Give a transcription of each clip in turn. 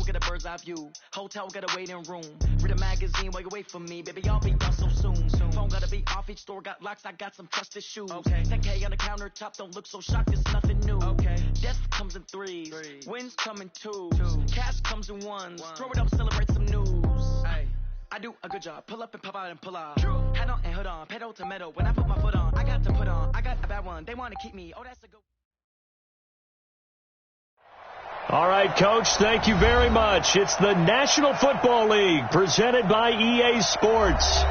get a bird's eye view. Hotel got a waiting room. Read a magazine while you wait for me. Baby, I'll be done so soon. Phone gotta be off, each store got locks. I got some trusted shoes. 10K on the countertop, don't look so shocked, it's nothing new. Death comes in threes. Wins come in twos. Cash comes in ones. Throw it up, celebrate some news. I do a good job. Pull up and pop out and pull out. Hat on and hood on. Pedal to metal. When I put my foot on, I got to put on. I got a bad one. They want to keep me. Oh, that's a good. All right, Coach, thank you very much. It's the National Football League presented by EA Sports.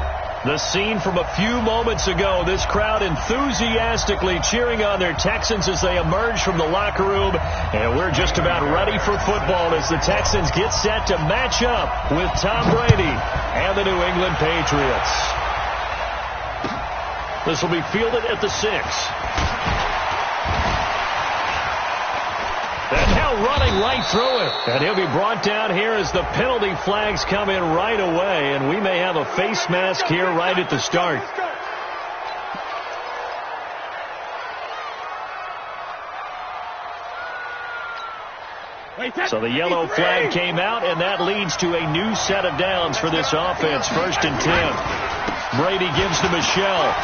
The scene from a few moments ago, this crowd enthusiastically cheering on their Texans as they emerge from the locker room. And we're just about ready for football as the Texans get set to match up with Tom Brady and the New England Patriots. This will be fielded at the 6. And now running right through it. And he'll be brought down here as the penalty flags come in right away. And we may have a face mask here right at the start. So the yellow flag came out, and that leads to a new set of downs for this offense. 1st and 10. Brady gives to Michelle.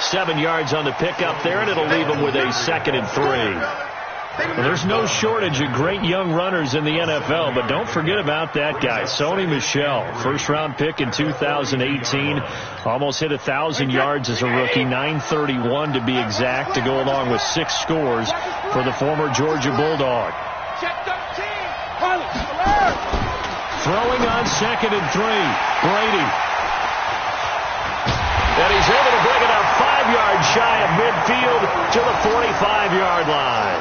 7 yards on the pickup there, and it'll leave him with a 2nd and 3. Well, there's no shortage of great young runners in the NFL, but don't forget about that guy, Sony Michel. 1st-round pick in 2018. Almost hit 1,000 yards as a rookie, 931 to be exact, to go along with 6 scores for the former Georgia Bulldog. Throwing on 2nd and 3. Brady. And he's able to bring it up 5 yards shy of midfield to the 45-yard line.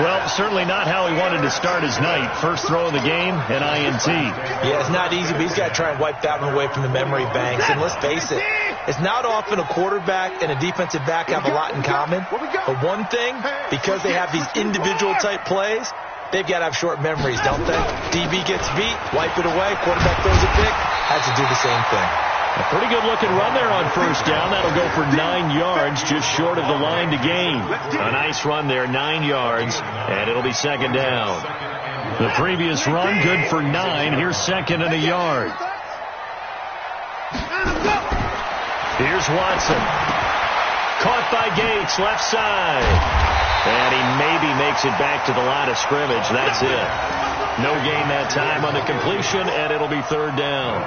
Well, certainly not how he wanted to start his night. First throw of the game, an INT. Yeah, it's not easy, but he's got to try and wipe that one away from the memory banks. And let's face it, it's not often a quarterback and a defensive back have a lot in common. But one thing, because they have these individual-type plays, they've got to have short memories, don't they? DB gets beat, wipe it away, quarterback throws a pick, has to do the same thing. A pretty good-looking run there on 1st down. That'll go for 9 yards, just short of the line to gain. A nice run there, 9 yards, and it'll be 2nd down. The previous run, good for 9. Here's 2nd and a yard. Here's Watson. Caught by Gates, left side. And he maybe makes it back to the line of scrimmage. That's it. No gain that time on the completion, and it'll be 3rd down.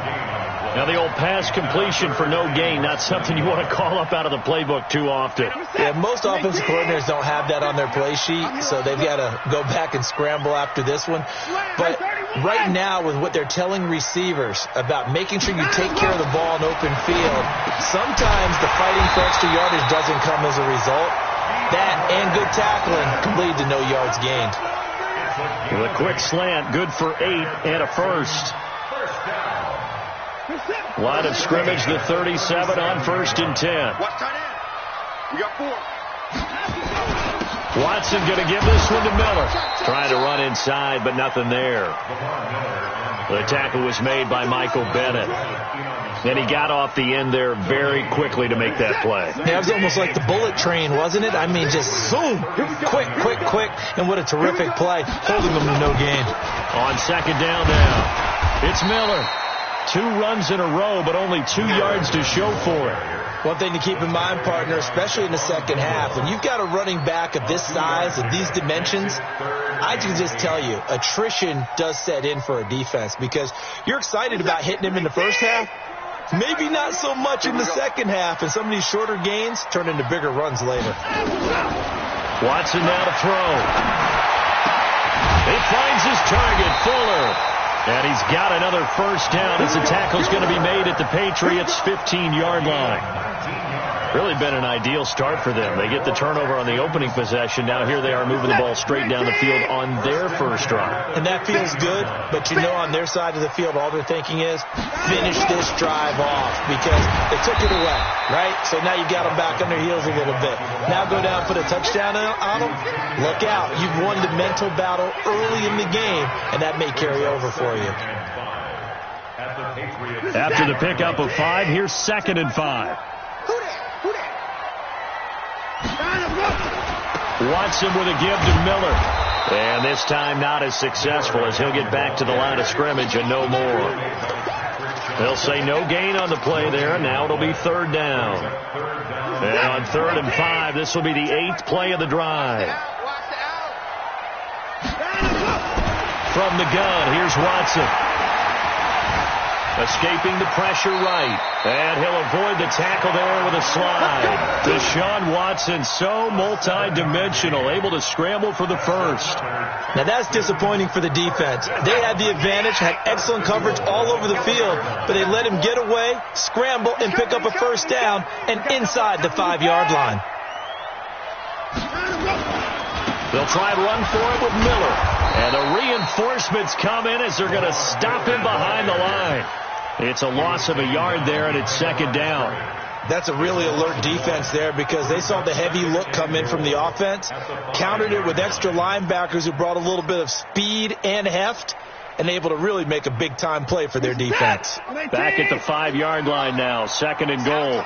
Now, the old pass completion for no gain, not something you want to call up out of the playbook too often. Yeah, most offensive coordinators don't have that on their play sheet, so they've got to go back and scramble after this one. But right now, with what they're telling receivers about making sure you take care of the ball in open field, sometimes the fighting for extra yardage doesn't come as a result. That and good tackling can lead to no yards gained. With a quick slant, good for 8 and a 1st. Line of scrimmage, the 37 on 1st and 10. We got 4. Watson going to give this one to Miller. Trying to run inside, but nothing there. The tackle was made by Michael Bennett. And he got off the end there very quickly to make that play. Yeah, it was almost like the bullet train, wasn't it? I mean, just zoom, quick, quick, quick. And what a terrific play, holding them to no gain. On 2nd down now, it's Miller. 2 runs in a row, but only 2 yards to show for it. One thing to keep in mind, partner, especially in the second half, when you've got a running back of this size and these dimensions, I can just tell you, attrition does set in for a defense because you're excited about hitting him in the first half, maybe not so much in the second half, and some of these shorter gains turn into bigger runs later. Watson now to throw. He finds his target, Fuller. And he's got another 1st down as the tackle's going to be made at the Patriots' 15-yard line. Really been an ideal start for them. They get the turnover on the opening possession. Now here they are moving the ball straight down the field on their first drive. And that feels good, but you know on their side of the field all they're thinking is finish this drive off because they took it away, right? So now you've got them back on their heels a little bit. Now go down, put a touchdown on them. Look out. You've won the mental battle early in the game, and that may carry over for you. After the pickup of 5, here's 2nd and 5. Watson with a give to Miller. And this time not as successful as he'll get back to the line of scrimmage and no more. They'll say no gain on the play there, and now it'll be third down. And on 3rd and 5, this will be the 8th play of the drive. From the gun, here's Watson. Escaping the pressure right. And he'll avoid the tackle there with a slide. Deshaun Watson, so multi-dimensional, able to scramble for the first. Now that's disappointing for the defense. They had the advantage, had excellent coverage all over the field, but they let him get away, scramble, and pick up a first down, and inside the 5-yard line. They'll try and run for it with Miller. And the reinforcements come in as they're going to stop him behind the line. It's a loss of a yard there, and it's 2nd down. That's a really alert defense there because they saw the heavy look come in from the offense, countered it with extra linebackers who brought a little bit of speed and heft, and able to really make a big-time play for their defense. Back at the 5-yard line now, 2nd and goal.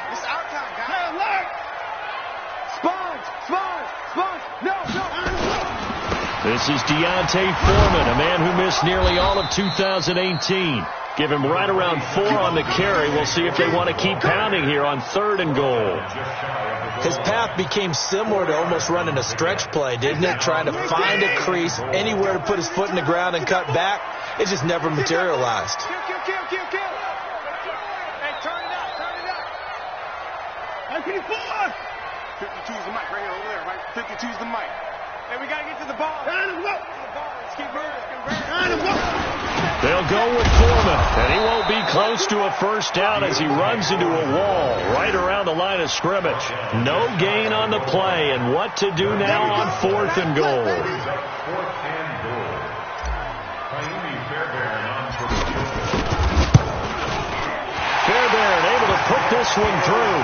This is Deontay Foreman, a man who missed nearly all of 2018. Give him right around 4 on the carry. We'll see if they want to keep pounding here on 3rd and goal. His path became similar to almost running a stretch play, didn't it? Trying to find a crease, anywhere to put his foot in the ground and cut back. It just never materialized. Hey, turn it up. 52's the mic right here over there, right? 52's the mic. Hey, we got to get to the ball. Let's keep moving. They'll go with Foreman, and he won't be close to a first down as he runs into a wall right around the line of scrimmage. No gain on the play, and what to do now on 4th and goal. Fairbairn able to put this one through.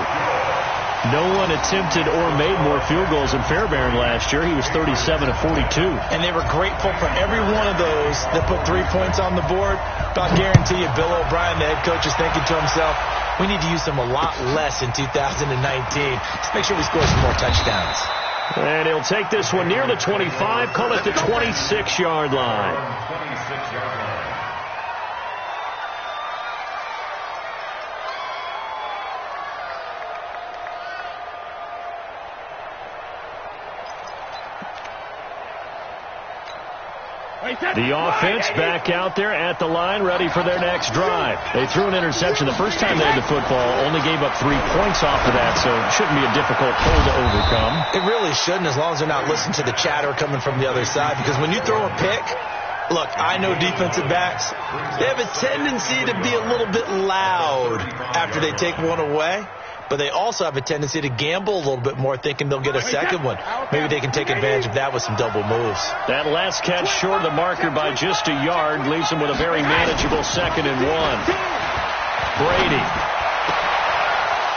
No one attempted or made more field goals than Fairbairn last year. He was 37 of 42. And they were grateful for every one of those that put 3 points on the board. But I guarantee you, Bill O'Brien, the head coach, is thinking to himself, we need to use them a lot less in 2019. Let's make sure we score some more touchdowns. And he'll take this one near the 25, call it the 26-yard line. The offense back out there at the line, ready for their next drive. They threw an interception the first time they had the football, only gave up 3 points off of that, so it shouldn't be a difficult hole to overcome. It really shouldn't, as long as they're not listening to the chatter coming from the other side, because when you throw a pick, look, I know defensive backs, they have a tendency to be a little bit loud after they take one away. But they also have a tendency to gamble a little bit more, thinking they'll get a second one. Maybe they can take advantage of that with some double moves. That last catch short of the marker by just a yard leaves them with a very manageable 2nd and 1. Brady.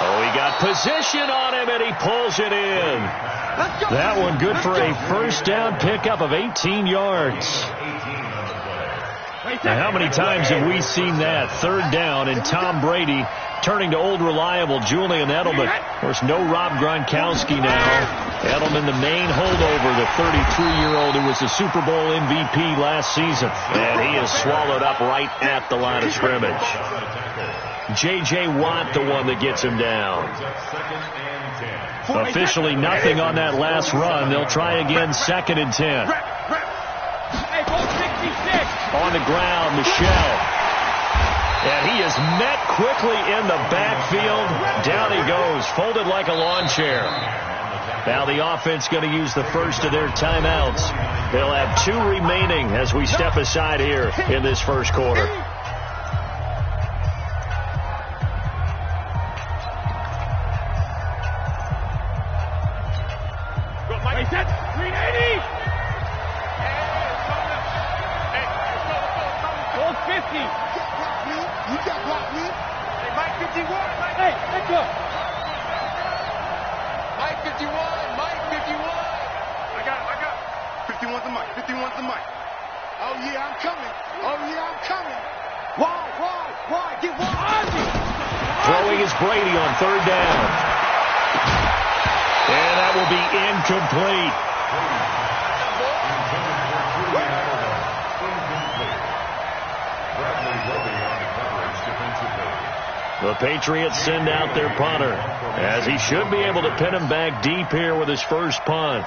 Oh, he got position on him, and he pulls it in. That one good for a first down pickup of 18 yards. Now, how many times have we seen that? 3rd down, and Tom Brady turning to old reliable Julian Edelman. Of course, no Rob Gronkowski now. Edelman, the main holdover, the 33-year-old who was the Super Bowl MVP last season. And he is swallowed up right at the line of scrimmage. J.J. Watt, the one that gets him down. Officially nothing on that last run. They'll try again, 2nd and 10. On the ground, Michel. And he is met quickly in the backfield. Down he goes, folded like a lawn chair. Now the offense going to use the first of their timeouts. They'll have 2 remaining as we step aside here in this first quarter. Throwing is Brady on 3rd down. And that will be incomplete. The Patriots send out their punter, as he should be able to pin him back deep here with his first punt.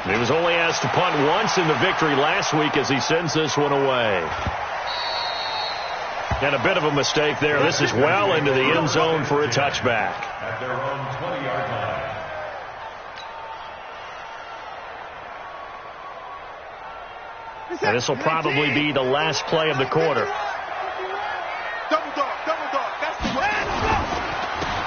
He was only asked to punt once in the victory last week as he sends this one away. And a bit of a mistake there. This is well into the end zone for a touchback. At their own 20-yard line. And this will probably be the last play of the quarter. Double dog. That's the way.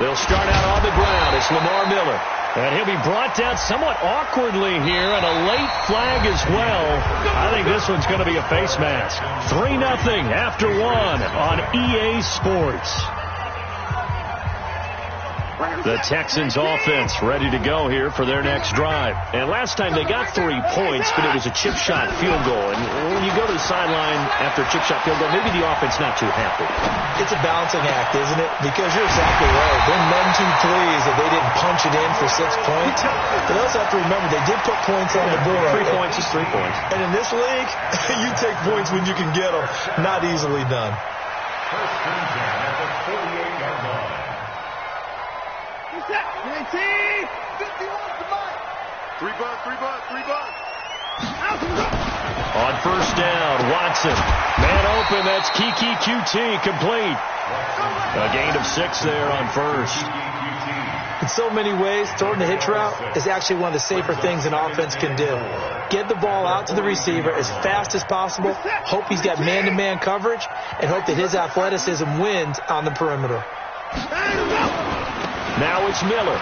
They'll start out on the ground. It's Lamar Miller. And he'll be brought down somewhat awkwardly here, and a late flag as well. I think this one's going to be a face mask. 3-0 after 1 on EA Sports. The Texans offense ready to go here for their next drive. And last time they got 3 points, but it was a chip shot field goal. And when you go to the sideline after a chip shot field goal, maybe the offense not too happy. It's a balancing act, isn't it? Because you're exactly right. They're none too pleased that they didn't punch it in for 6 points. But they also have to remember they did put points on the board. 3 points is 3 points. And in this league, you take points when you can get them. Not easily done. First and 10 at the 48-yard line. 19. 51 to Mike. 3 bucks. On first down, Watson. Man open, that's Kiki QT, complete. A gain of 6 there on first. In so many ways, throwing the hitch route is actually one of the safer things an offense can do. Get the ball out to the receiver as fast as possible, hope he's got man-to-man coverage, and hope that his athleticism wins on the perimeter. Now it's Miller.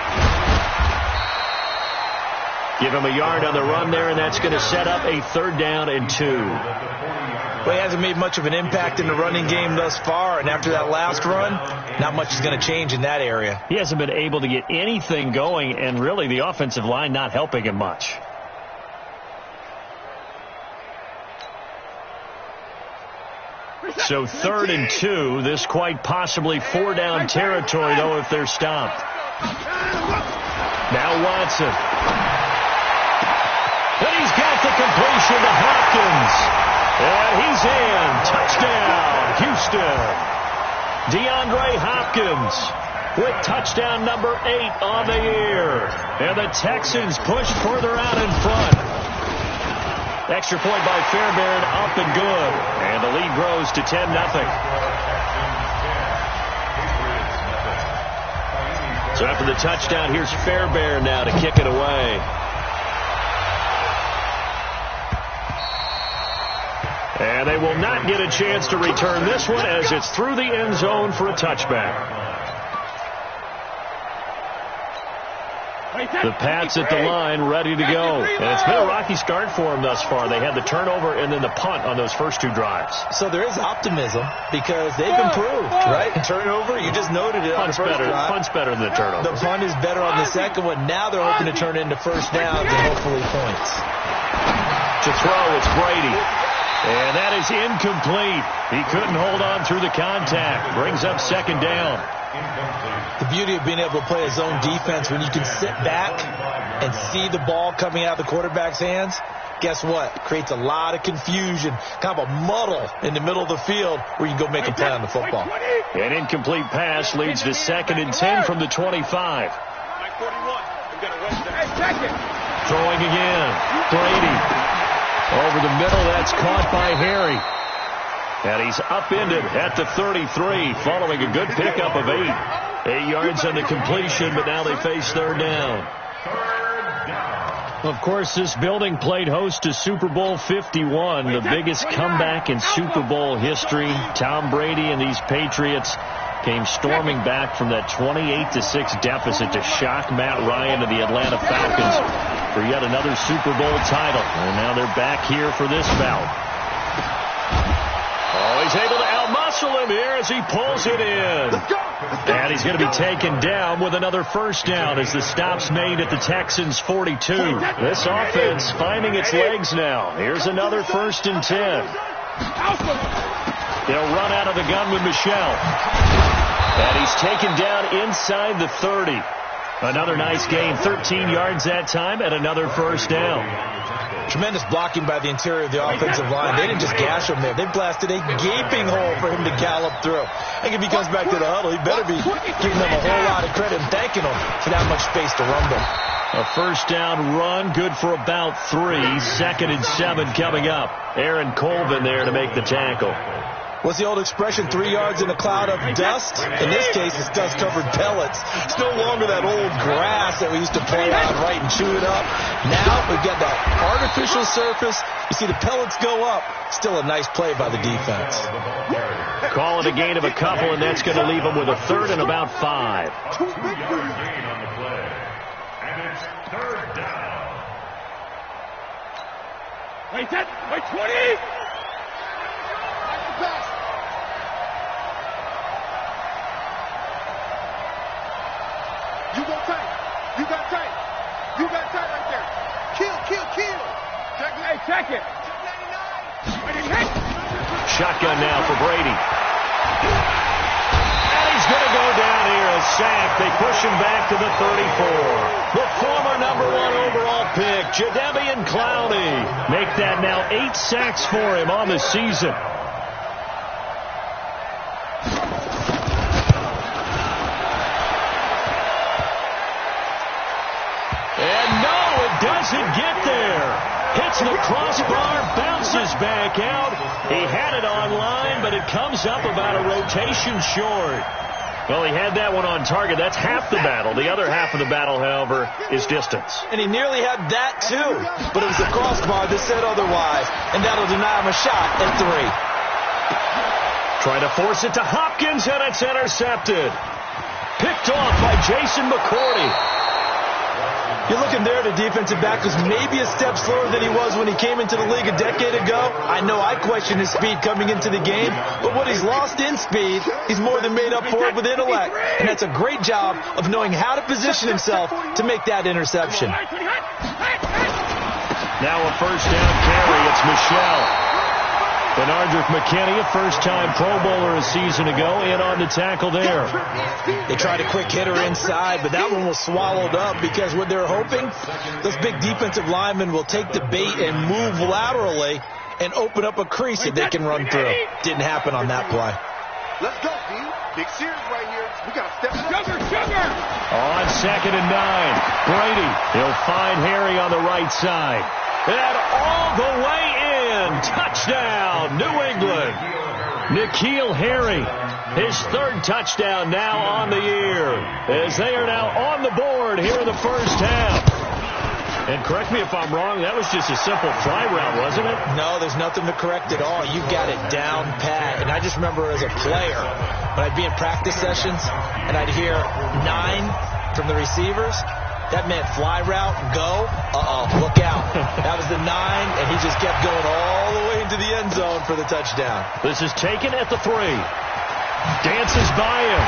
Give him a yard on the run there, and that's going to set up a 3rd down and 2. Well, he hasn't made much of an impact in the running game thus far, and after that last run, not much is going to change in that area. He hasn't been able to get anything going, and really the offensive line not helping him much. So 3rd and 2, this quite possibly 4-down territory, though, if they're stopped. Now Watson. And he's got the completion to Hopkins. And he's in. Touchdown, Houston. DeAndre Hopkins with touchdown number 8 on the year. And the Texans push further out in front. Extra point by Fairbairn, up and good. And the lead grows to 10-0. So after the touchdown, here's Fairbairn now to kick it away. And they will not get a chance to return this one as it's through the end zone for a touchback. The Pats at the line, ready to go. And it's been a rocky start for them thus far. They had the turnover and then the punt on those first 2 drives. So there is optimism because they've improved, right? Turnover, you just noted it on the first drive. Punt's better than the turnover. The punt is better on the second one. Now they're hoping to turn into first downs and hopefully points. To throw, it's Brady. And that is incomplete. He couldn't hold on through the contact. Brings up 2nd down. The beauty of being able to play a zone defense when you can sit back and see the ball coming out of the quarterback's hands, guess what? Creates a lot of confusion, kind of a muddle in the middle of the field where you can go make a play on the football. An incomplete pass leads to 2nd and 10 from the 25. Throwing again. Brady. Over the middle, that's caught by Harry. And he's upended at the 33, following a good pickup of 8. 8 yards on the completion, but now they face 3rd down. Of course, this building played host to Super Bowl 51, the biggest comeback in Super Bowl history. Tom Brady and these Patriots came storming back from that 28-6 deficit to shock Matt Ryan and the Atlanta Falcons for yet another Super Bowl title. And now they're back here for this bout. Oh, he's able to outmuscle him here as he pulls it in. And he's going to be taken down with another first down as the stop's made at the Texans' 42. This offense finding its legs now. Here's another 1st and 10. They'll run out of the gun with Michel. And he's taken down inside the 30. Another nice gain, 13 yards that time, and another first down. Tremendous blocking by the interior of the offensive line. They didn't just gash him there. They blasted a gaping hole for him to gallop through. I think if he comes back to the huddle, he better be giving them a whole lot of credit and thanking them for that much space to rumble. A first down run, good for about 3. 2nd and 7 coming up. Aaron Colvin there to make the tackle. What's the old expression, 3 yards in a cloud of dust? In this case, it's dust-covered pellets. It's no longer that old grass that we used to play on, right, and chew it up. Now we've got that artificial surface. You see the pellets go up. Still a nice play by the defense. Call it a gain of a couple, and that's going to leave them with a 3rd and about 5. Gain on the play. And it's 3rd down. Wait, 20! You go tight. You got tight. You got tight right there. Kill. Check it. Hey, check it. Shotgun now for Brady. And he's going to go down here, a sack. They push him back to the 34. The former number 1 overall pick, Jadeveon Clowney. Make that now 8 sacks for him on the season. Doesn't get there. Hits the crossbar, bounces back out. He had it on line, but it comes up about a rotation short. Well, he had that one on target. That's half the battle. The other half of the battle, however, is distance. And he nearly had that, too. But it was the crossbar that said otherwise. And that'll deny him a shot at 3. Trying to force it to Hopkins, and it's intercepted. Picked off by Jason McCourty. You're looking there, the defensive back was maybe a step slower than he was when he came into the league a decade ago. I know I questioned his speed coming into the game, but what he's lost in speed, he's more than made up for it with intellect. And that's a great job of knowing how to position himself to make that interception. Now a first down carry. It's Michelle. Benardrick McKinney, a first-time Pro Bowler a season ago, in on the tackle there. They tried a quick hitter inside, but that one was swallowed up because what they're hoping, those big defensive linemen will take the bait and move laterally and open up a crease that they can run through. Didn't happen on that play. Let's go, D. Big series right here. We got to step up. Sugar! On 2nd and 9, Brady. He'll find Harry on the right side. And all the way in. Touchdown, New England. N'Keal Harry, his 3rd touchdown now on the year, as they are now on the board here in the first half. And correct me if I'm wrong, that was just a simple fly route, wasn't it? No, there's nothing to correct at all. You got it down pat. And I just remember as a player, when I'd be in practice sessions and I'd hear 9 from the receivers, that meant fly route, go, look out. That was the 9, and he just kept going all the way into the end zone for the touchdown. This is taken at the 3. Dances by him.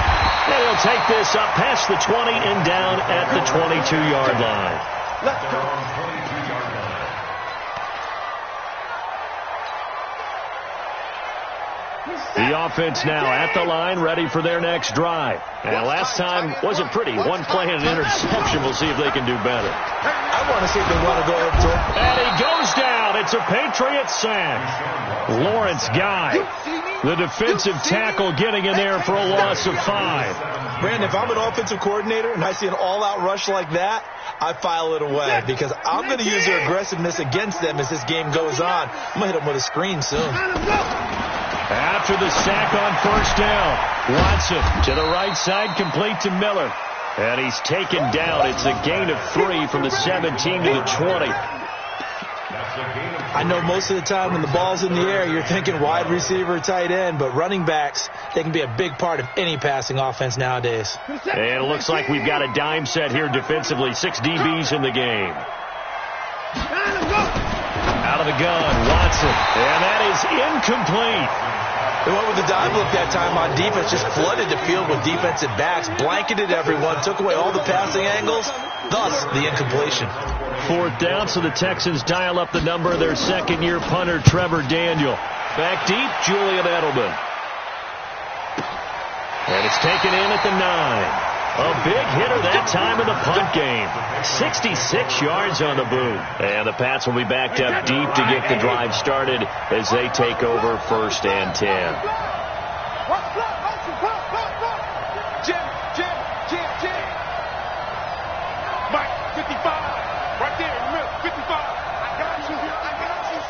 And he'll take this up past the 20 and down at the 22-yard line. Let's go. The offense now at the line, ready for their next drive. And last time wasn't pretty. 1 play and an interception. We'll see if they can do better. I want to see if they want to go up to him. And he goes down. It's a Patriots sack. Lawrence Guy, the defensive tackle, getting in there for a loss of 5. Brandon, if I'm an offensive coordinator and I see an all-out rush like that, I file it away because I'm going to use their aggressiveness against them as this game goes on. I'm going to hit them with a screen soon. After the sack on first down, Watson to the right side, complete to Miller. And he's taken down. It's a gain of 3 from the 17 to the 20. I know most of the time when the ball's in the air, you're thinking wide receiver, tight end, but running backs, they can be a big part of any passing offense nowadays. And it looks like we've got a dime set here defensively. 6 DBs in the game. Out of the gun, Watson. And that is incomplete. They went with the dime look that time on defense, just flooded the field with defensive backs, blanketed everyone, took away all the passing angles, thus the incompletion. 4th down, so the Texans dial up the number of their 2nd-year punter, Trevor Daniel. Back deep, Julian Edelman. And it's taken in at the 9. A big hitter that time in the punt game. 66 yards on the boot. And the Pats will be backed up deep to get the drive started as they take over 1st and 10. Jim. Mike, 55. Right there in the middle, 55. I got you.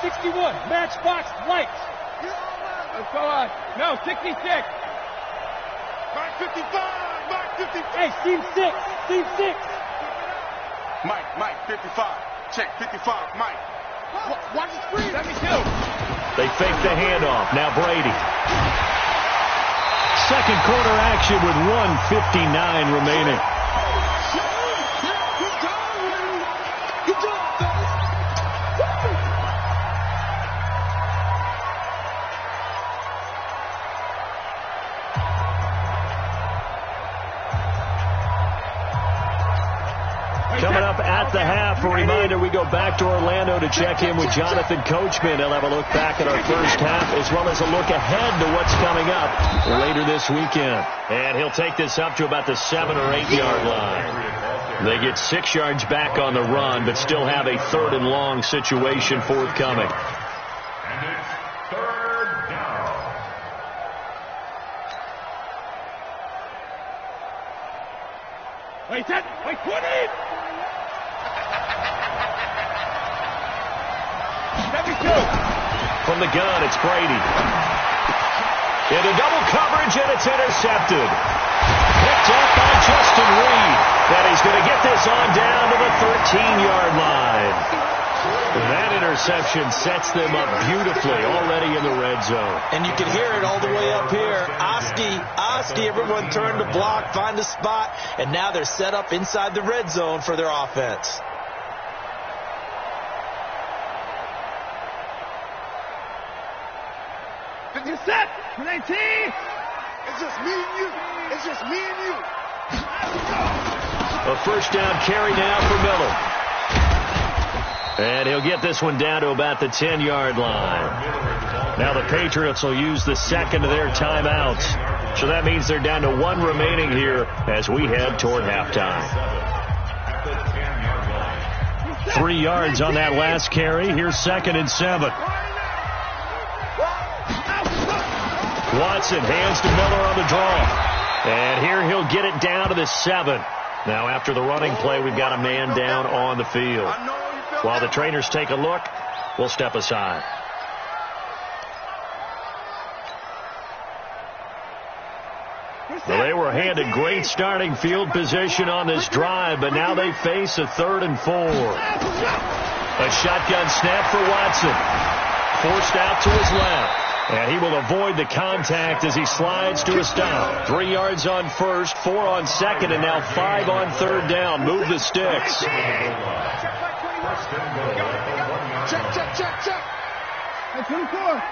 61. Matchbox lights. Let's go on. No, 66. Mike, 55. Mike, 55. Hey, Team 6. Team 6. Mike, 55. Check, 55. Mike. Watch the screen. 72. They fake the handoff. Now Brady. Second quarter action with 1:59 remaining. Good job, fellas. Coming up at the half, a reminder, we go back to Orlando to check in with Jonathan Coachman. He'll have a look back at our first half as well as a look ahead to what's coming up later this weekend. And he'll take this up to about the 7 or 8 yard line. They get 6 yards back on the run, but still have a 3rd and long situation forthcoming. And it's 3rd down. Wait, 20. 72. From the gun, it's Brady. Into double coverage, and it's intercepted. Picked up by Justin Reed. And he's going to get this on down to the 13-yard line. That interception sets them up beautifully already in the red zone. And you can hear it all the way up here. Oski, everyone turned to block, find a spot, and now they're set up inside the red zone for their offense. You're set. 19. It's just me and you. It's just me and you. A first down carry now for Miller. And he'll get this one down to about the 10-yard line. Now the Patriots will use the second of their timeouts. So that means they're down to 1 remaining here as we head toward halftime. 3 yards on that last carry. Here's 2nd and 7. Watson hands to Miller on the draw. And here he'll get it down to the 7. Now after the running play, we've got a man down on the field. While the trainers take a look, we'll step aside. Well, they were handed great starting field position on this drive, but now they face a 3rd and 4. A shotgun snap for Watson. Forced out to his left. And he will avoid the contact as he slides to a stop. 3 yards on first, 4 on 2nd, and now 5 on 3rd down. Move the sticks. Check. Hey, 24.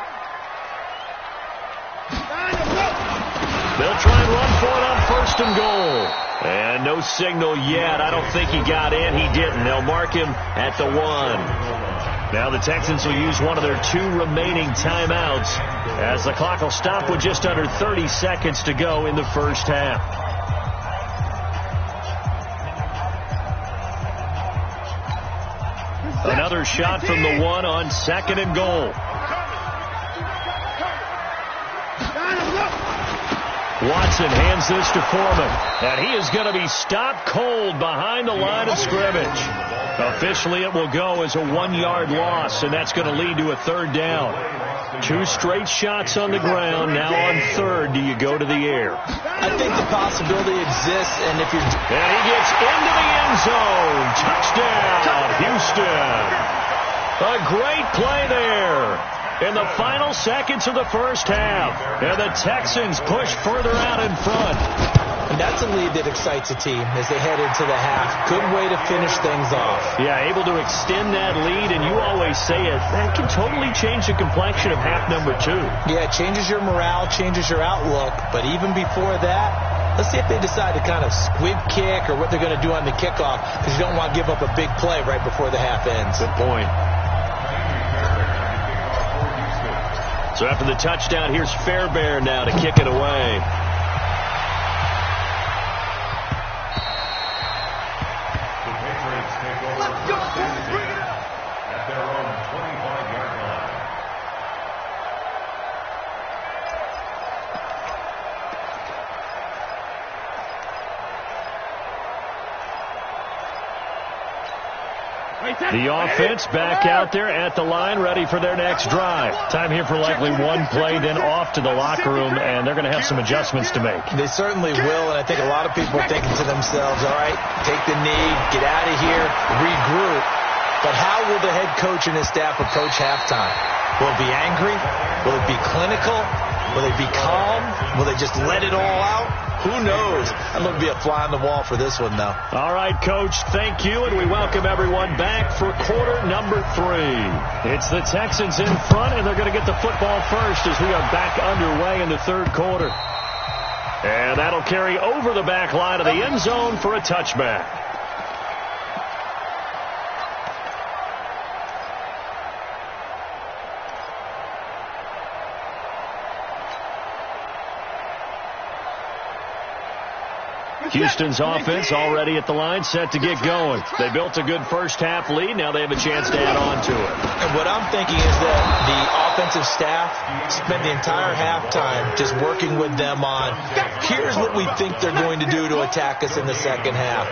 They'll try and run for it on 1st and goal. And no signal yet. I don't think he got in. He didn't. They'll mark him at the 1. Now the Texans will use one of their 2 remaining timeouts as the clock will stop with just under 30 seconds to go in the first half. Another shot from the 1 on 2nd and goal. Watson hands this to Foreman, and he is going to be stopped cold behind the line of scrimmage. Officially, it will go as a 1-yard loss, and that's going to lead to a 3rd down. 2 straight shots on the ground. Now on 3rd, do you go to the air? I think the possibility exists, and if you're... And he gets into the end zone. Touchdown, Houston. A great play there. In the final seconds of the first half, and the Texans push further out in front. And that's a lead that excites a team as they head into the half. Good way to finish things off. Yeah, able to extend that lead, and you always say it, that can totally change the complexion of half number 2. Yeah, it changes your morale, changes your outlook, but even before that, let's see if they decide to kind of squib kick or what they're going to do on the kickoff, because you don't want to give up a big play right before the half ends. Good point. So after the touchdown, here's Fairbairn now to kick it away. The offense back out there at the line, ready for their next drive. Time here for likely one play, then off to the locker room, and they're going to have some adjustments to make. They certainly will, and I think a lot of people are thinking to themselves, all right, take the knee, get out of here, regroup. But how will the head coach and his staff approach halftime? Will it be angry? Will it be clinical? Will they be calm? Will they just let it all out? Who knows? I'm going to be a fly on the wall for this one, though. All right, Coach, thank you, and we welcome everyone back for quarter number 3. It's the Texans in front, and they're going to get the football first as we are back underway in the third quarter. And that'll carry over the back line of the end zone for a touchback. Houston's offense already at the line, set to get going. They built a good first-half lead. Now they have a chance to add on to it. And what I'm thinking is that the offensive staff spent the entire halftime just working with them on, here's what we think they're going to do to attack us in the second half.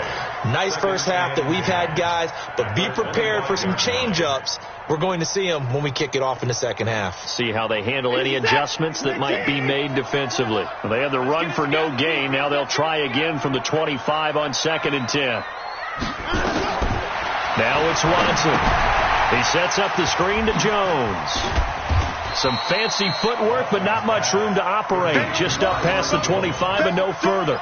Nice first half that we've had, guys, but be prepared for some change-ups. We're going to see them when we kick it off in the second half. See how they handle any adjustments that might be made defensively. Well, they had the run for no gain. Now they'll try again from the 25 on 2nd and 10. Now it's Watson. He sets up the screen to Jones. Some fancy footwork, but not much room to operate. Just up past the 25 and no further.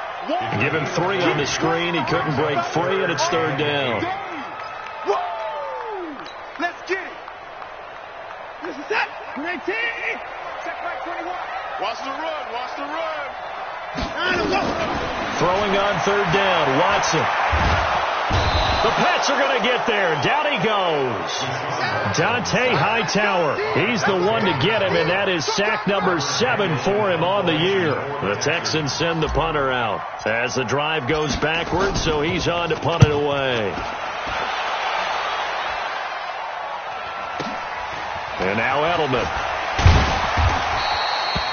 Give him 3 on the screen. He couldn't break free, and it's 3rd down. Let's get it. This is it. 19. Check back 21. Watch the run. Watch the run. Throwing on 3rd down. Watson. The Pats are going to get there. Down he goes. Dante Hightower. He's the one to get him, and that is sack number 7 for him on the year. The Texans send the punter out as the drive goes backwards, so he's on to punt it away. And now Edelman.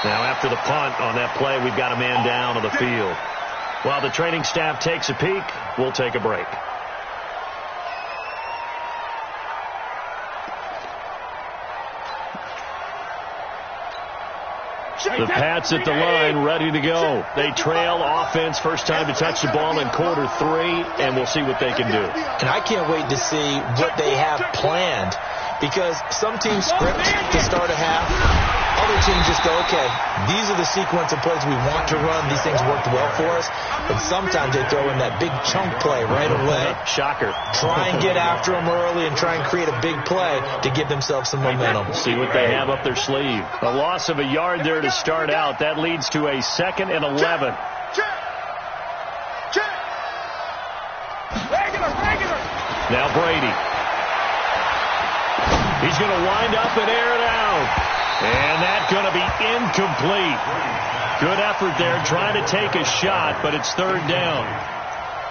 Now after the punt on that play, we've got a man down on the field. While the training staff takes a peek, we'll take a break. The Pats at the line, ready to go. They trail offense, first time to touch the ball in quarter 3, and we'll see what they can do. And I can't wait to see what they have planned, because some teams script to start a half. Other teams just go, okay, these are the sequence of plays we want to run. These things worked well for us. But sometimes they throw in that big chunk play right away. Shocker. Try and get after them early and try and create a big play to give themselves some momentum. See what they have up their sleeve. A loss of a yard there to start out. That leads to a 2nd and 11. Now Brady. He's going to wind up and air it out. And that's going to be incomplete. Good effort there trying to take a shot, but it's 3rd down.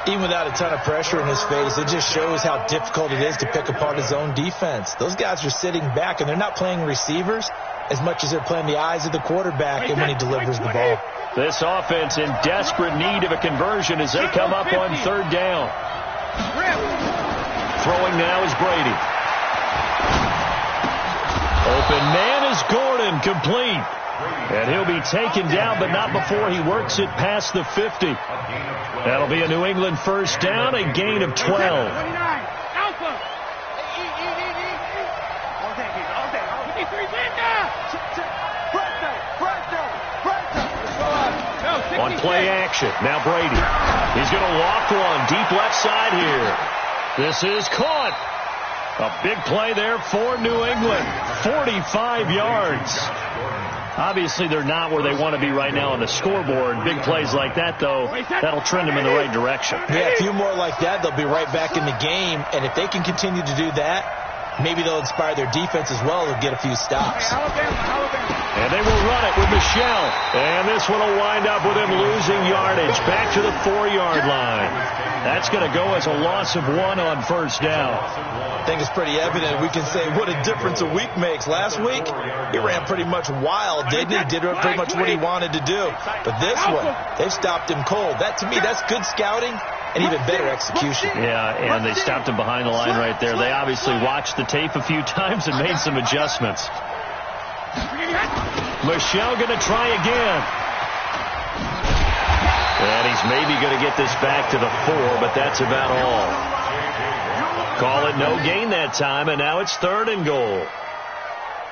Even without a ton of pressure in his face, it just shows how difficult it is to pick apart his own defense. Those guys are sitting back, and they're not playing receivers as much as they're playing the eyes of the quarterback and when he delivers the ball. This offense in desperate need of a conversion as they come up on 3rd down. Throwing now is Brady. Open man is Gordon, complete. And he'll be taken down, but not before he works it past the 50. That'll be a New England first down, a gain of 12. On play action, now Brady. He's going to walk one, deep left side here. This is caught. A big play there for New England. 45 yards. Obviously, they're not where they want to be right now on the scoreboard. Big plays like that, though, that'll trend them in the right direction. Yeah, a few more like that, they'll be right back in the game. And if they can continue to do that, maybe they'll inspire their defense as well to get a few stops. And they will run it with Michelle. And this one will wind up with him losing yardage. Back to the 4-yard line. That's going to go as a loss of 1 on first down. I think it's pretty evident. We can say what a difference a week makes. Last week, he ran pretty much wild, didn't he? Did pretty much what he wanted to do. But this one, they've stopped him cold. That, to me, that's good scouting and even better execution. Yeah, and they stopped him behind the line right there. They obviously watched the tape a few times and made some adjustments. Michel going to try again. And he's maybe going to get this back to the 4, but that's about all. Call it no gain that time, and now it's 3rd and goal.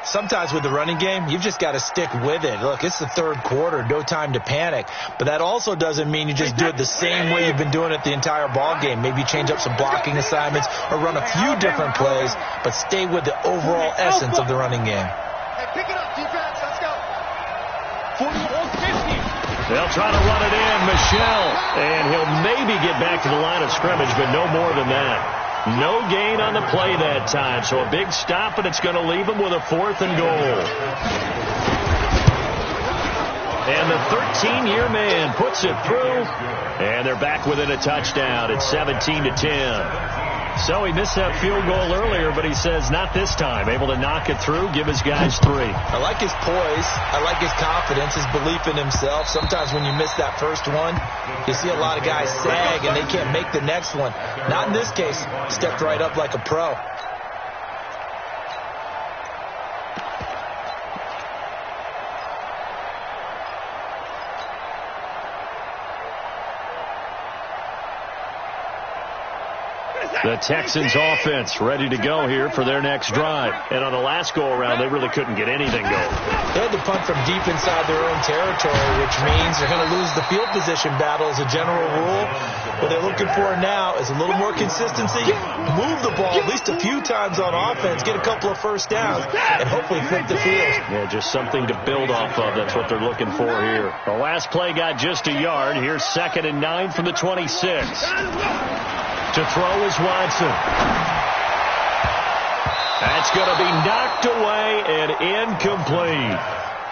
Sometimes with the running game, you've just got to stick with it. Look, it's the 3rd quarter, no time to panic. But that also doesn't mean you just do it the same way you've been doing it the entire ball game. Maybe change up some blocking assignments or run a few different plays, but stay with the overall essence of the running game. Hey, pick it up, defense. Let's go. 44-50. They'll try to run it in, Michel. And he'll maybe get back to the line of scrimmage, but no more than that. No gain on the play that time, so a big stop, and it's going to leave him with a 4th and goal. And the 13-year man puts it through, and they're back within a touchdown. It's 17-10. So he missed that field goal earlier, but he says not this time. Able to knock it through, give his guys 3. I like his poise. I like his confidence, his belief in himself. Sometimes when you miss that first one, you see a lot of guys sag and they can't make the next one. Not in this case. Stepped right up like a pro. The Texans offense ready to go here for their next drive. And on the last go-around, they really couldn't get anything going. They had to punt from deep inside their own territory, which means they're going to lose the field position battle as a general rule. What they're looking for now is a little more consistency, move the ball at least a few times on offense, get a couple of first downs, and hopefully flip the field. Yeah, just something to build off of. That's what they're looking for here. The last play got just a yard. Here's 2nd and 9 from the 26. To throw is Watson. That's going to be knocked away and incomplete.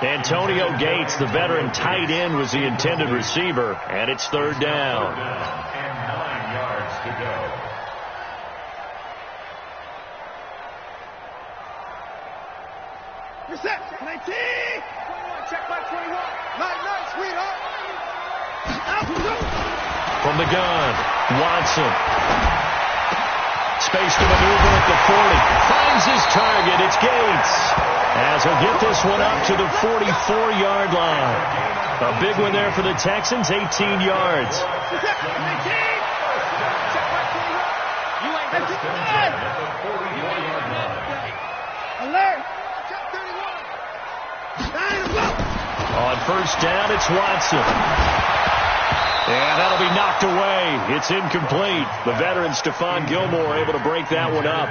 Antonio Gates, the veteran tight end, was the intended receiver, and it's 3rd down. And 9 yards to go. You're set. 19. 21. Check by 21. Night, sweetheart. From the gun, Watson. Space to maneuver at the 40. Finds his target. It's Gates. As he'll get this one up to the 44-yard line. A big one there for the Texans, 18 yards. Alert. On 1st down, it's Watson. And that'll be knocked away. It's incomplete. The veteran Stephon Gilmore able to break that one up.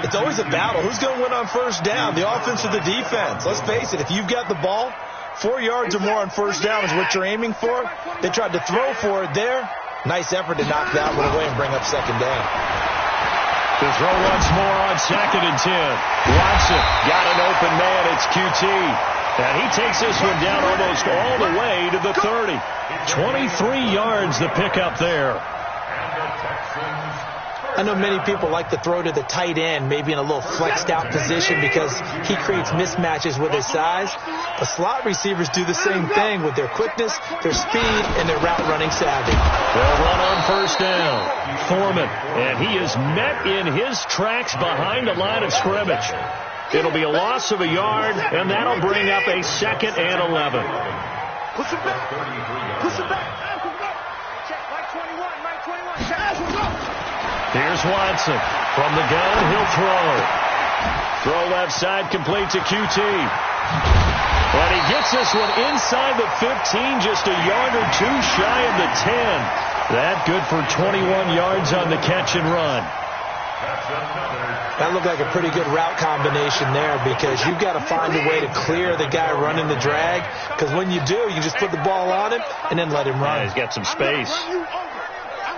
It's always a battle. Who's going to win on 1st down, the offense or the defense? Let's face it, if you've got the ball, 4 yards or more on 1st down is what you're aiming for. They tried to throw for it there. Nice effort to knock that one away and bring up 2nd down. To throw once more on 2nd and 10. Watson got an open man. It's QT. And he takes this one down almost all the way to the 30. 23 yards the pickup there. I know many people like to throw to the tight end, maybe in a little flexed out position because he creates mismatches with his size. But slot receivers do the same thing with their quickness, their speed, and their route running savvy. They'll run on 1st down. Foreman, and he is met in his tracks behind the line of scrimmage. It'll be a loss of a yard, and that'll bring up a 2nd and 11. Push it back. Push it back. Check by 21. Here's Watson. From the gun, he'll throw. Throw left side, complete to QT. And he gets this one inside the 15, just a yard or 2 shy of the 10. That good for 21 yards on the catch and run. That looked like a pretty good route combination there because you've got to find a way to clear the guy running the drag, because when you do, you just put the ball on him and then let him run. Yeah, he's got some space. I'm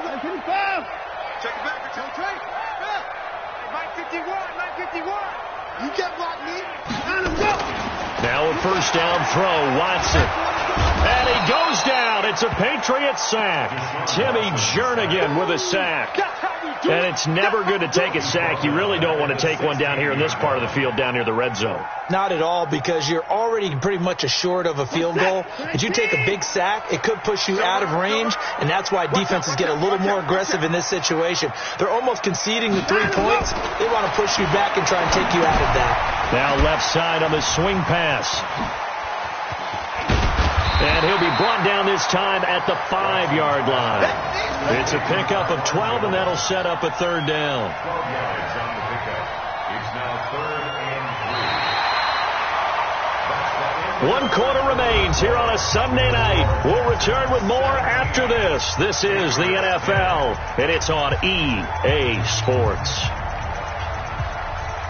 going to 55. Check it back for 2 3. 951. You get blocked, me. Now a 1st down throw, Watson. And he goes down. It's a Patriots sack. Timmy Jernigan with a sack. And it's never good to take a sack. You really don't want to take one down here in this part of the field, down near the red zone. Not at all, because you're already pretty much assured of a field goal. If you take a big sack, it could push you out of range, and that's why defenses get a little more aggressive in this situation. They're almost conceding the 3 points. They want to push you back and try and take you out of that. Now left side on the swing pass. And he'll be brought down this time at the 5-yard line. It's a pickup of 12, and that'll set up a third down. 12 yards on the pickup. It's now 3rd and 3. 1 quarter remains here on a Sunday night. We'll return with more after this. This is the NFL, and it's on EA Sports.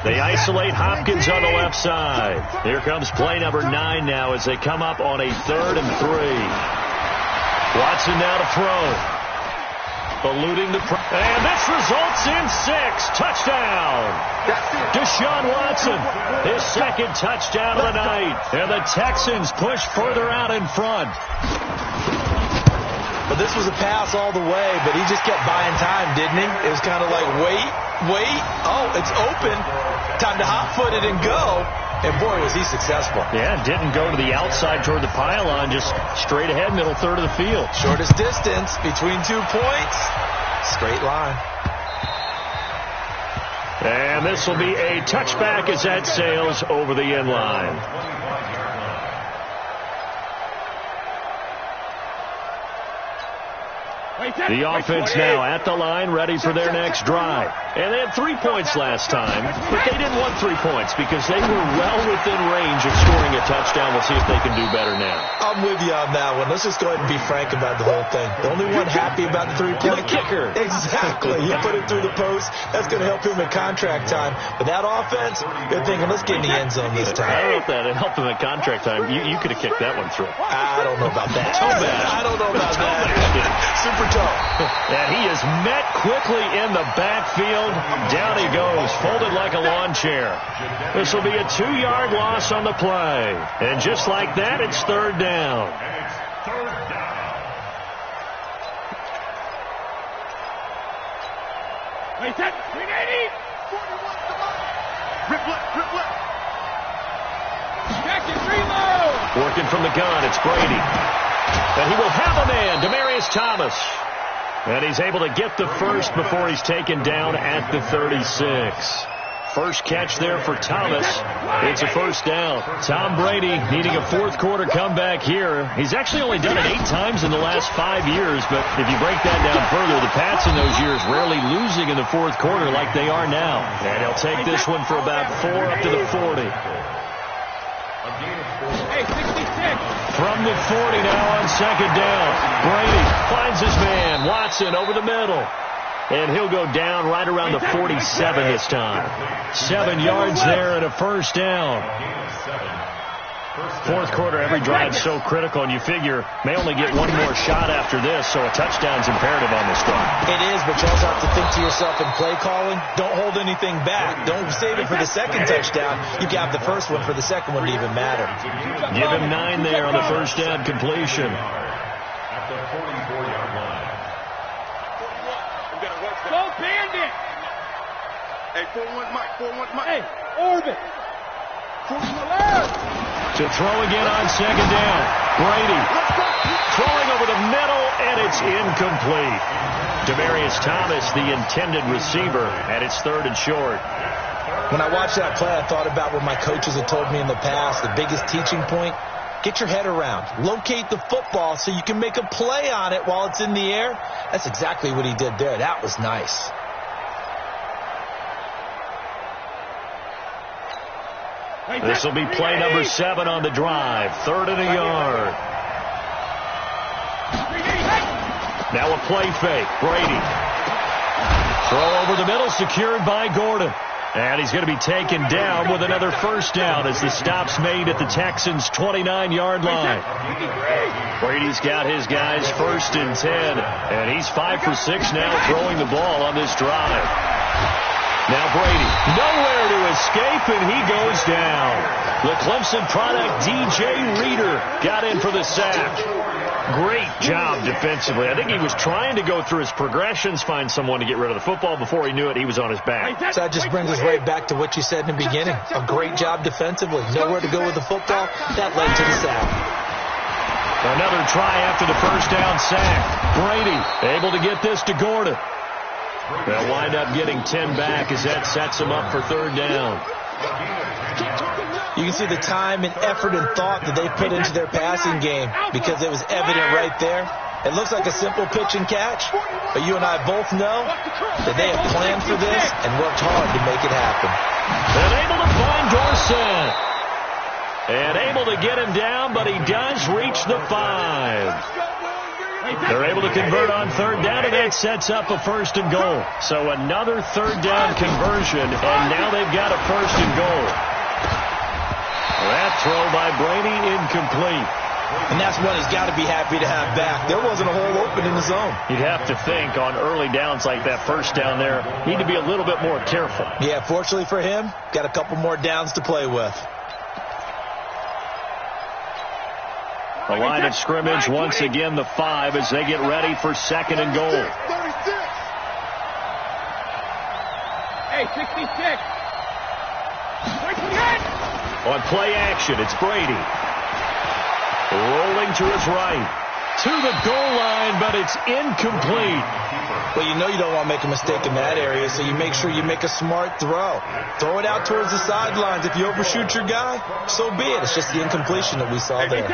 They isolate Hopkins on the left side. Here comes play number 9 now as they come up on a 3rd and 3. Watson now to throw. Eluding the and this results in 6. Touchdown. Deshaun Watson, his 2nd touchdown of the night. And the Texans push further out in front. But this was a pass all the way, but he just kept buying time, didn't he? It was kind of like, wait. Oh, it's open. Time to hot-foot it and go. And, boy, was he successful. Yeah, didn't go to the outside toward the pylon, just straight ahead, middle third of the field. Shortest distance between 2 points. Straight line. And this will be a touchback as that sails over the end line. The offense now at the line, ready for their next drive. And they had 3 points last time, but they didn't want 3 points because they were well within range of scoring a touchdown. We'll see if they can do better now. I'm with you on that one. Let's just go ahead and be frank about the whole thing. The only one happy about the 3-point kicker. Exactly. You put it through the post. That's going to help him in contract time. But that offense, they're thinking, let's get in the end zone this time. I don't know if that helped him in contract time. You could have kicked that one through. I don't know about that. I don't know about that. Super tough. And he is met quickly in the backfield. Down he goes, folded like a lawn chair. This will be a 2-yard loss on the play. And just like that, it's 3rd down. Wait, set, 380. 41. Rip left. Jackson, reload. Working from the gun, it's Brady. And he will have a man, Demaryius Thomas. And he's able to get the first before he's taken down at the 36. First catch there for Thomas. It's a 1st down. Tom Brady needing a 4th quarter comeback here. He's actually only done it 8 times in the last 5 years, but if you break that down further, the Pats in those years rarely losing in the 4th quarter like they are now. And he'll take this one for about 4 up to the 40. Hey, 66. From the 40 now on 2nd down. Brady finds his man. Watson over the middle. And he'll go down right around the 47 this time. 7 yards there and a 1st down. 4th quarter, every drive so critical, and you figure may only get one more shot after this, so a touchdown's imperative on this drive. It is, but you also have to think to yourself in play calling, don't hold anything back. Don't save it for the 2nd touchdown. You can have the 1st one for the 2nd one to even matter. Give him 9 there on the 1st down completion. At the 44-yard line. Go Bandit. Hey, 4-1 Mike. Hey, Orbit. To throw again on 2nd down. Brady throwing over the middle, and it's incomplete. Demaryius Thomas, the intended receiver, and it's 3rd and short. When I watched that play, I thought about what my coaches had told me in the past. The biggest teaching point, get your head around. Locate the football so you can make a play on it while it's in the air. That's exactly what he did there. That was nice. This will be play number 7 on the drive. 3rd and a yard. Now a play fake. Brady. Throw over the middle, secured by Gordon. And he's going to be taken down with another 1st down as the stop's made at the Texans' 29-yard line. Brady's got his guys 1st and 10. And he's 5 for 6 now throwing the ball on this drive. Now Brady, nowhere to escape, and he goes down. The Clemson product, DJ Reader, got in for the sack. Great job defensively. I think he was trying to go through his progressions, find someone to get rid of the football. Before he knew it, he was on his back. So that just brings us right back to what you said in the beginning. A great job defensively. Nowhere to go with the football. That led to the sack. Another try after the first down sack. Brady able to get this to Gordon. They'll wind up getting 10 back as that sets them up for third down. You can see the time and effort and thought that they put into their passing game because it was evident right there. It looks like a simple pitch and catch, but you and I both know that they have planned for this and worked hard to make it happen. And able to find Dorsett. And able to get him down, but he does reach the 5. They're able to convert on third down, and that sets up a first and goal. So another third down conversion, and now they've got a first and goal. That throw by Brady incomplete. And that's one he's got to be happy to have back. There wasn't a hole open in the zone. You'd have to think on early downs like that first down there, need to be a little bit more careful. Yeah, fortunately for him, got a couple more downs to play with. The line of scrimmage, once again, the 5 as they get ready for second and goal. 36. Hey, 66. 28. On play action, it's Brady. Rolling to his right. To the goal line, but it's incomplete. Well, you know you don't want to make a mistake in that area, so you make sure you make a smart throw. Throw it out towards the sidelines. If you overshoot your guy, so be it. It's just the incompletion that we saw there.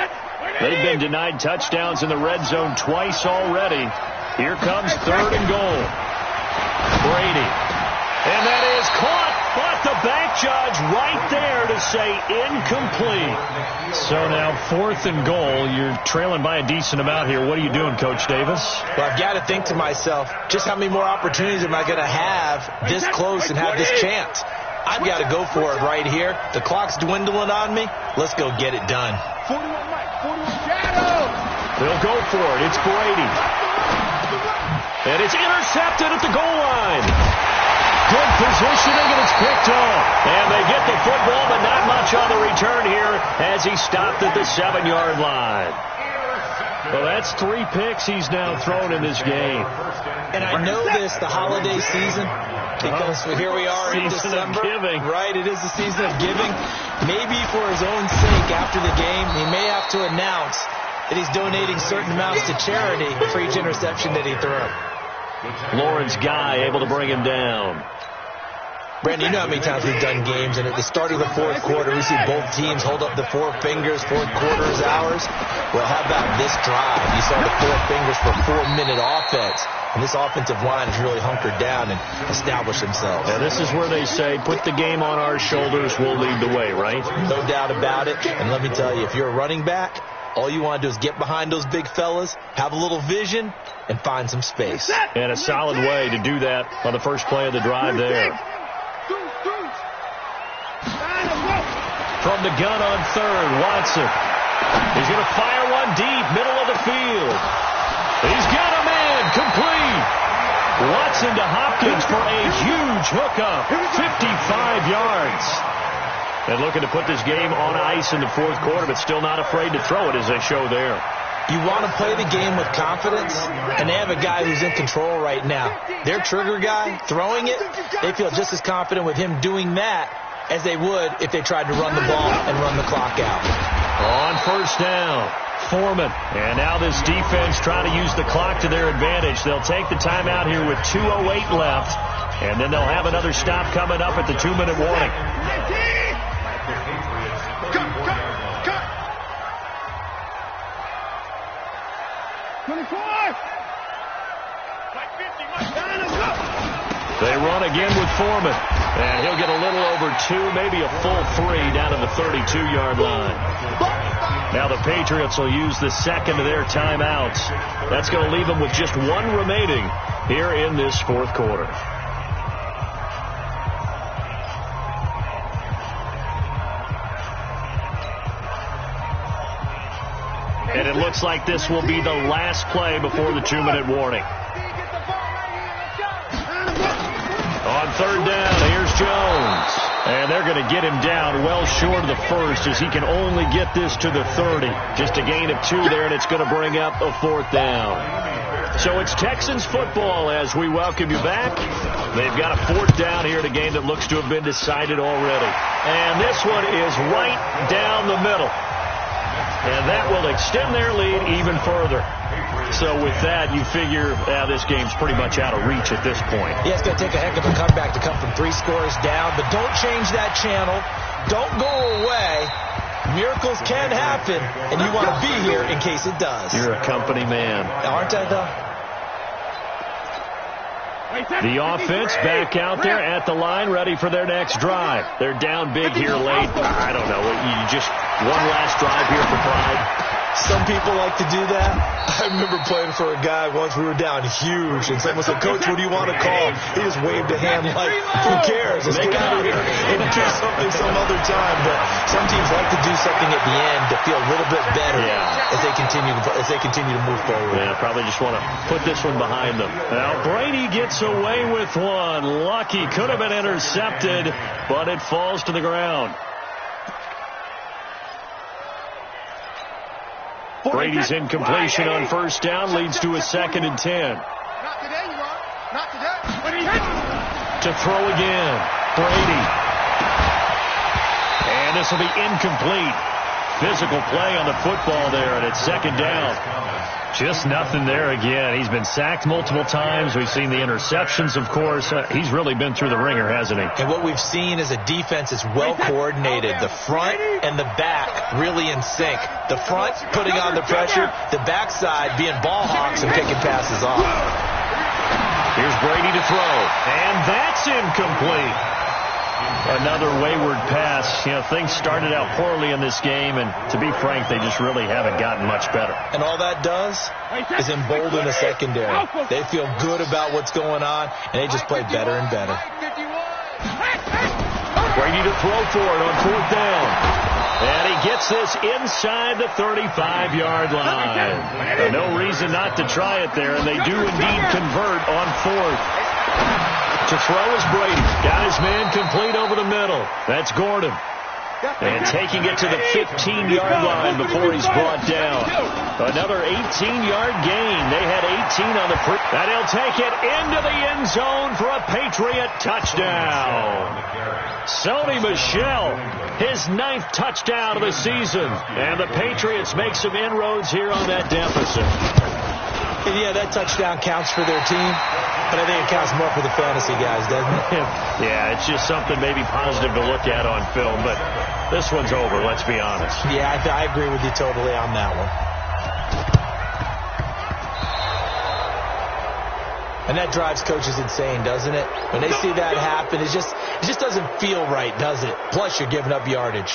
They've been denied touchdowns in the red zone twice already. Here comes third and goal. Brady. And that is caught, but the back judge right there to say incomplete. So now fourth and goal. You're trailing by a decent amount here. What are you doing, Coach Davis? Well, I've got to think to myself, just how many more opportunities am I going to have this close and have this chance? I've got to go for it right here. The clock's dwindling on me. Let's go get it done. 41 right, 41 shadow. They'll go for it. It's Brady. And it's intercepted at the goal line. Good positioning, and it's picked off. And they get the football, but not much on the return here as he stopped at the 7-yard line. Well, that's 3 picks he's now thrown in this game. And I know this, the holiday season, because here we are in December. Giving. Right, it is the season of giving. Maybe for his own sake after the game, he may have to announce that he's donating certain amounts to charity for each interception that he threw. Lawrence Guy able to bring him down. Brandon, you know how many times we've done games, and at the start of the fourth quarter, we see both teams hold up the 4 fingers, fourth quarter is ours. Well, how about this drive? You saw the 4 fingers for 4-minute offense, and this offensive line has really hunkered down and established themselves. Now, this is where they say, put the game on our shoulders, we'll lead the way, right? No doubt about it, and let me tell you, if you're a running back, all you want to do is get behind those big fellas, have a little vision, and find some space. And a solid way to do that on the first play of the drive there. From the gun on third, Watson. He's going to fire one deep, middle of the field. He's got a man, complete. Watson to Hopkins for a huge hookup, 55 yards. And looking to put this game on ice in the fourth quarter, but still not afraid to throw it as they show there. You want to play the game with confidence, and they have a guy who's in control right now. Their trigger guy, throwing it, they feel just as confident with him doing that as they would if they tried to run the ball and run the clock out. On first down, Foreman. And now this defense trying to use the clock to their advantage. They'll take the timeout here with 2:08 left, and then they'll have another stop coming up at the 2-minute warning. They run again with Foreman, and he'll get a little over 2, maybe a full 3 down to the 32-yard line. Now the Patriots will use the second of their timeouts. That's going to leave them with just 1 remaining here in this fourth quarter. And it looks like this will be the last play before the 2-minute warning. On third down, here's Jones. And they're going to get him down well short of the first as he can only get this to the 30. Just a gain of 2 there, and it's going to bring up a 4th down. So it's Texans football as we welcome you back. They've got a 4th down here in a game that looks to have been decided already. And this one is right down the middle. And that will extend their lead even further. So with that, you figure this game's pretty much out of reach at this point. Yeah, it's going to take a heck of a comeback to come from 3 scores down. But don't change that channel. Don't go away. Miracles can happen, and you want to be here in case it does. You're a company man. Aren't I, though? The offense back out there at the line, ready for their next drive. They're down big here late. I don't know. You just one last drive here for pride. Some people like to do that. I remember playing for a guy once. We were down huge, and someone said, "Coach, what do you want to call?" He just waved a hand like, "Who cares? Let's get out of here and do something some other time." But some teams like to do something at the end to feel a little bit better as they continue to move forward. Yeah, probably just want to put this one behind them. Now Brady gets away with one. Lucky, could have been intercepted, but it falls to the ground. Brady's incompletion on 1st down leads to a 2nd and 10. Not today, you are. Not today. To throw again. Brady. And this will be incomplete. Physical play on the football there, and it's 2nd down. Just nothing there again. He's been sacked multiple times. We've seen the interceptions, of course. He's really been through the ringer, hasn't he? And what we've seen is a defense that's well coordinated. The front and the back really in sync. The front putting on the pressure, the backside being ball hawks and picking passes off. Here's Brady to throw, and that's incomplete. Another wayward pass. You know, things started out poorly in this game, and to be frank, they just really haven't gotten much better. And all that does is embolden the secondary. They feel good about what's going on, and they just play better and better. Brady to throw for it on 4th down. And he gets this inside the 35-yard line. No reason not to try it there, and they do indeed convert on 4th. To throw is Brady. Got his man complete over the middle. That's Gordon. And taking it to the 15-yard line before he's brought down. Another 18-yard gain. They had 18 on the free. And he'll take it into the end zone for a Patriot touchdown. Sony Michel, his 9th touchdown of the season. And the Patriots make some inroads here on that deficit. And yeah, that touchdown counts for their team, but I think it counts more for the fantasy guys, doesn't it? Yeah, it's just something maybe positive to look at on film, but this one's over, let's be honest. Yeah, I agree with you totally on that one. And that drives coaches insane, doesn't it? When they see that happen, it just doesn't feel right, does it? Plus, you're giving up yardage.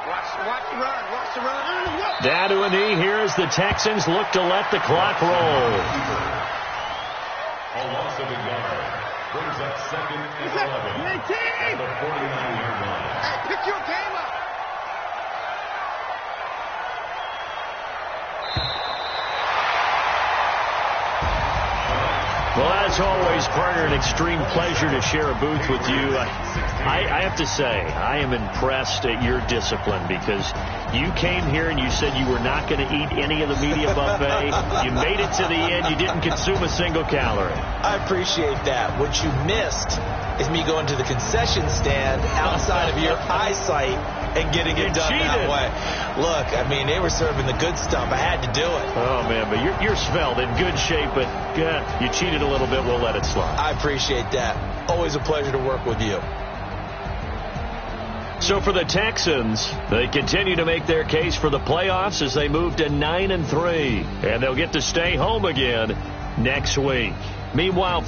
Watch the run. Watch the run. Down to a knee here as the Texans look to let the clock roll. A loss of a yard brings up 2nd and 11 at the 49-yard line. Hey, pick your game up. Well, as always, partner, an extreme pleasure to share a booth with you. I have to say, I am impressed at your discipline because you came here and you said you were not going to eat any of the media buffet. You made it to the end. You didn't consume a single calorie. I appreciate that. What you missed is me going to the concession stand outside of your eyesight and getting it done that way. Look, I mean, they were serving the good stuff. I had to do it. Oh, man, but you're svelte, in good shape, but you cheated a little bit. We'll let it slide. I appreciate that. Always a pleasure to work with you. So for the Texans, they continue to make their case for the playoffs as they move to 9-3, and they'll get to stay home again next week. Meanwhile, for